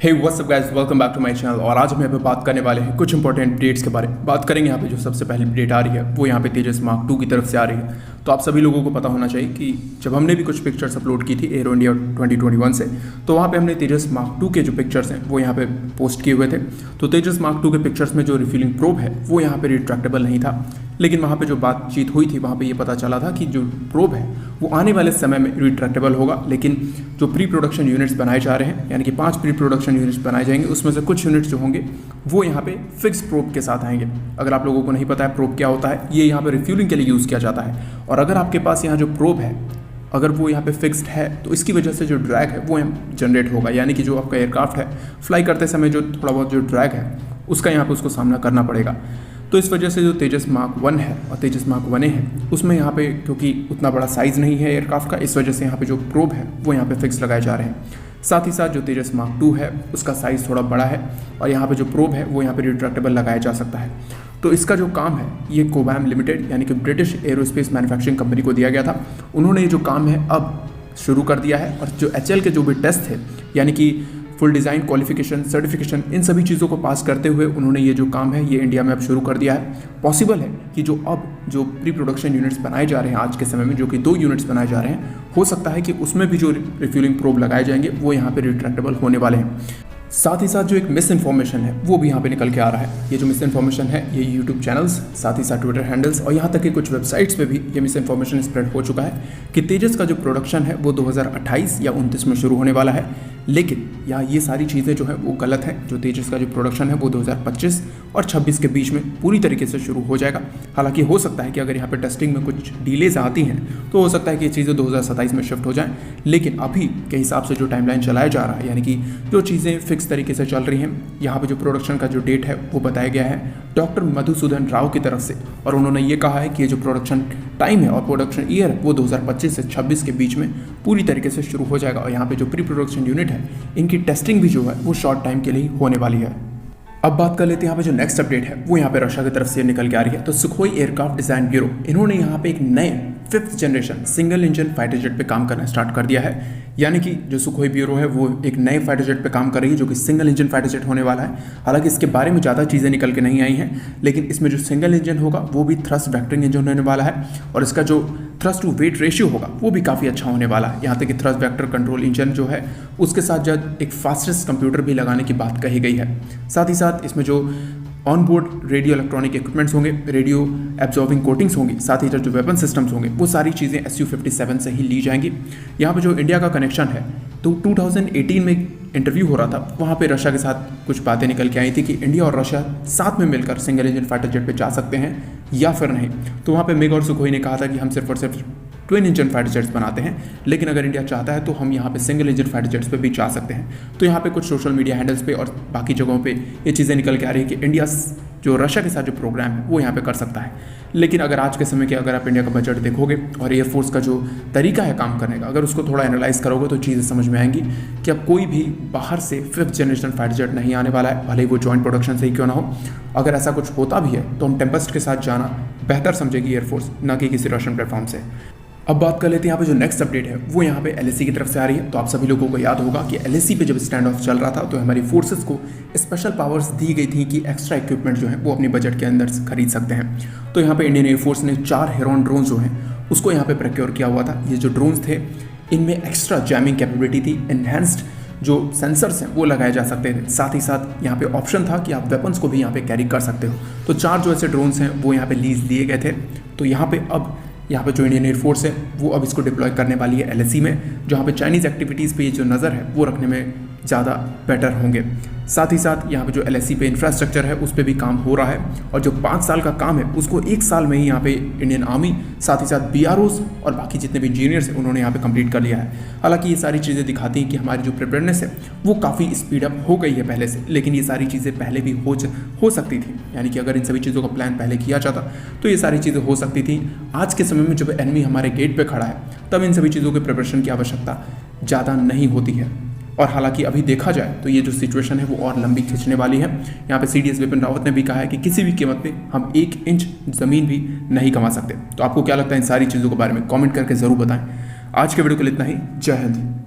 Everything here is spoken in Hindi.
Hey what's up guys, welcome back to my channel. और आज हम यहाँ पे बात करने वाले हैं कुछ इंपॉर्टेंट अपडेट्स के बारे में। बात करेंगे यहाँ पे जो सबसे पहली अपडेट आ रही है वो यहाँ पे तेजस मार्क 2 की तरफ से आ रही है। तो आप सभी लोगों को पता होना चाहिए कि जब हमने भी कुछ पिक्चर्स अपलोड की थी एरो इंडिया 2021 से, तो वहाँ पे हमने तेजस मार्क 2 के जो पिक्चर्स हैं वो यहाँ पे पोस्ट किए हुए थे। तो तेजस मार्क 2 के पिक्चर्स में जो रिफिलिंग प्रोब है वो यहाँ पे रिट्रैक्टेबल नहीं था, लेकिन वहाँ पे जो बातचीत हुई थी वहाँ पे ये पता चला था कि जो प्रोब है वो आने वाले समय में रिट्रैक्टेबल होगा। लेकिन जो प्री प्रोडक्शन यूनिट्स बनाए जा रहे हैं, यानी कि 5 प्री प्रोडक्शन यूनिट्स बनाए जाएंगे, उसमें से कुछ यूनिट्स जो होंगे वो यहाँ पे फिक्स प्रोब के साथ आएंगे। अगर आप लोगों को नहीं पता है प्रोब क्या होता है, ये यहाँ पे रिफ्यूलिंग के लिए यूज़ किया जाता है। और अगर आपके पास यहाँ जो प्रोब है अगर वो यहाँ पे फिक्स्ड है तो इसकी वजह से जो ड्रैग है वो जनरेट होगा, यानी कि जो आपका एयरक्राफ्ट है फ्लाई करते समय जो थोड़ा बहुत जो ड्रैग है उसका यहाँ पे उसको सामना करना पड़ेगा। तो इस वजह से जो तेजस मार्क 1 है और तेजस मार्क 1A है उसमें यहाँ पे क्योंकि उतना बड़ा साइज़ नहीं है एयरक्राफ्ट का, इस वजह से यहाँ पे जो प्रोब है वो यहाँ पे फिक्स लगाए जा रहे हैं। साथ ही साथ जो तेजस मार्क 2 है उसका साइज़ थोड़ा बड़ा है और यहाँ पे जो प्रोब है वो यहाँ पे रिट्रैक्टेबल लगाया जा सकता है। तो इसका जो काम है ये कोबैम लिमिटेड यानी कि ब्रिटिश एरोस्पेस मैन्युफैक्चरिंग कंपनी को दिया गया था। उन्होंने ये जो काम है अब शुरू कर दिया है और जो HL के जो भी टेस्ट थे यानी कि फुल डिज़ाइन क्वालिफिकेशन सर्टिफिकेशन इन सभी चीज़ों को पास करते हुए उन्होंने ये जो काम है ये इंडिया में अब शुरू कर दिया है। पॉसिबल है कि जो प्री प्रोडक्शन यूनिट्स बनाए जा रहे हैं आज के समय में, जो कि 2 यूनिट्स बनाए जा रहे हैं, हो सकता है कि उसमें भी जो रिफ्यूलिंग प्रोब लगाए जाएंगे वो यहाँ पे रिट्रैक्टेबल होने वाले हैं। साथ ही साथ जो एक मिस इन्फॉर्मेशन है वो भी यहाँ पे निकल के आ रहा है। ये जो मिस इन्फॉर्मेशन है ये यूट्यूब चैनल्स, साथ ही साथ ट्विटर हैंडल्स और यहाँ तक कि कुछ वेबसाइट्स पे भी ये मिस इन्फॉर्मेशन स्प्रेड हो चुका है कि तेजस का जो प्रोडक्शन है वो 2028 या 29 में शुरू होने वाला है। लेकिन यहाँ ये सारी चीज़ें जो है वो गलत है। जो तेजस का जो प्रोडक्शन है वो 2025 और 26 के बीच में पूरी तरीके से शुरू हो जाएगा। हालांकि हो सकता है कि अगर यहाँ पे टेस्टिंग में कुछ डिलेज आती हैं तो हो सकता है कि ये चीज़ें 2027 में शिफ्ट हो जाएं। लेकिन अभी के हिसाब से जो टाइमलाइन चलाया जा रहा है, यानी कि जो चीज़ें फिक्स तरीके से चल रही हैं, यहाँ पे जो प्रोडक्शन का जो डेट है वो बताया गया है डॉक्टर मधुसूदन राव की तरफ से। और उन्होंने ये कहा है कि ये जो प्रोडक्शन टाइम है और प्रोडक्शन ईयर है वो 2025 से 26 के बीच में पूरी तरीके से शुरू हो जाएगा। और यहाँ पे जो प्री प्रोडक्शन यूनिट है इनकी टेस्टिंग भी जो है वो शॉर्ट टाइम के लिए होने वाली है। अब बात कर लेते हैं यहाँ पे जो नेक्स्ट अपडेट है वो यहाँ पे रशिया की तरफ से निकल के आ रही है। तो सुखोई एयरक्राफ्ट डिजाइन ब्यूरो इन्होंने यहाँ पे एक नए 5th generation single engine fighter jet पे काम करना स्टार्ट कर दिया है। यानी कि जो सुखोई ब्यूरो है वो एक नए फाइटर जेट पे काम कर रही है जो कि सिंगल इंजन फाइटर जेट होने वाला है। हालांकि इसके बारे में ज़्यादा चीज़ें निकल के नहीं आई हैं, लेकिन इसमें जो सिंगल इंजन होगा वो भी थ्रस्ट वेक्टरिंग इंजन होने वाला है और इसका जो थ्रस्ट टू वेट रेशियो होगा वो भी काफ़ी अच्छा होने वाला है। यहाँ तक कि थ्रस्ट वेक्टर कंट्रोल इंजन जो है उसके साथ जब एक फास्टेस्ट कंप्यूटर भी लगाने की बात कही गई है। साथ ही साथ इसमें जो on board radio electronic equipments होंगे, रेडियो एब्जॉर्बिंग कोटिंग्स होंगी, साथ ही जो वेपन सिस्टम्स होंगे वो सारी चीज़ें Su-57 से ही ली जाएंगी। यहाँ पे जो इंडिया का कनेक्शन है तो 2018 में इंटरव्यू हो रहा था, वहाँ पे रशिया के साथ कुछ बातें निकल के आई थी कि इंडिया और रशिया साथ में मिलकर सिंगल इंजन फाइटर जेट पे जा सकते हैं या फिर नहीं। तो वहाँ पे मिग और सुखोई ने कहा था कि हम सिर्फ और सिर्फ ट्विन इंजन फाइटर जेट्स बनाते हैं, लेकिन अगर इंडिया चाहता है तो हम यहाँ पे सिंगल इंजन फाइटर जेट्स पे भी जा सकते हैं। तो यहाँ पे कुछ सोशल मीडिया हैंडल्स पे और बाकी जगहों पे ये चीज़ें निकल के आ रही है कि इंडिया जो रशिया के साथ जो प्रोग्राम है वो यहाँ पे कर सकता है। लेकिन अगर आज के समय के अगर आप इंडिया का बजट देखोगे और एयरफोर्स का जो तरीका है काम करने का, अगर उसको थोड़ा एनालाइज करोगे तो चीज़ें समझ में आएंगी कि अब कोई भी बाहर से 5th जनरेशन फाइटर जेट नहीं आने वाला है, भले ही वो जॉइंट प्रोडक्शन से ही क्यों ना हो। अगर ऐसा कुछ होता भी है तो हम टेम्पेस्ट के साथ जाना बेहतर समझेगी एयरफोर्स, ना कि किसी रशियन प्लेटफॉर्म से। अब बात कर लेते हैं यहाँ पे जो नेक्स्ट अपडेट है वो यहाँ पे LAC की तरफ से आ रही है। तो आप सभी लोगों को याद होगा कि LAC पे जब स्टैंड ऑफ चल रहा था तो हमारी फोर्सेस को स्पेशल पावर्स दी गई थी कि एक्स्ट्रा इक्विपमेंट जो है वो अपनी बजट के अंदर खरीद सकते हैं। तो यहाँ पे इंडियन एयरफोर्स ने 4 हेरॉन ड्रोन जो हैं उसको यहाँ पे प्रोक्योर किया हुआ था। ये जो ड्रोन्स थे इनमें एक्स्ट्रा जैमिंग कैपेबिलिटी थी, एनहेंस्ड जो सेंसर्स हैं वो लगाए जा सकते थे। साथ ही साथ यहाँ पे ऑप्शन था कि आप वेपन्स को भी यहाँ पे कैरी कर सकते हो। तो 4 जो ऐसे ड्रोन्स हैं वो यहाँ पे लीज दिए गए थे। तो यहाँ पे जो इंडियन एयरफोर्स है वो अब इसको डिप्लॉय करने वाली है LAC में, जहाँ पे चाइनीज़ एक्टिविटीज़ पे ये जो नज़र है वो रखने में ज़्यादा बेटर होंगे। साथ ही साथ यहाँ पे जो LAC पे इंफ्रास्ट्रक्चर है उस पर भी काम हो रहा है और जो 5 साल का काम है उसको 1 साल में ही यहाँ पे इंडियन आर्मी, साथ ही साथ BROs और बाकी जितने भी इंजीनियर्स हैं उन्होंने यहाँ पे कंप्लीट कर लिया है। हालांकि ये सारी चीज़ें दिखाती हैं कि हमारी जो प्रिपेयरनेस है वो काफ़ी स्पीड अप हो गई है पहले से, लेकिन ये सारी चीज़ें पहले भी हो सकती थी। यानी कि अगर इन सभी चीज़ों का प्लान पहले किया जाता तो ये सारी चीज़ें हो सकती थी। आज के समय में जब एनिमी हमारे गेट पर खड़ा है तब इन सभी चीज़ों के प्रिपरेशन की आवश्यकता ज़्यादा नहीं होती है। और हालांकि अभी देखा जाए तो ये जो सिचुएशन है वो और लंबी खींचने वाली है। यहाँ पे CDS विपिन रावत ने भी कहा है कि किसी भी कीमत पे हम 1 इंच ज़मीन भी नहीं कमा सकते। तो आपको क्या लगता है इन सारी चीज़ों के बारे में कमेंट करके ज़रूर बताएं। आज के वीडियो के लिए इतना ही। जय हिंद।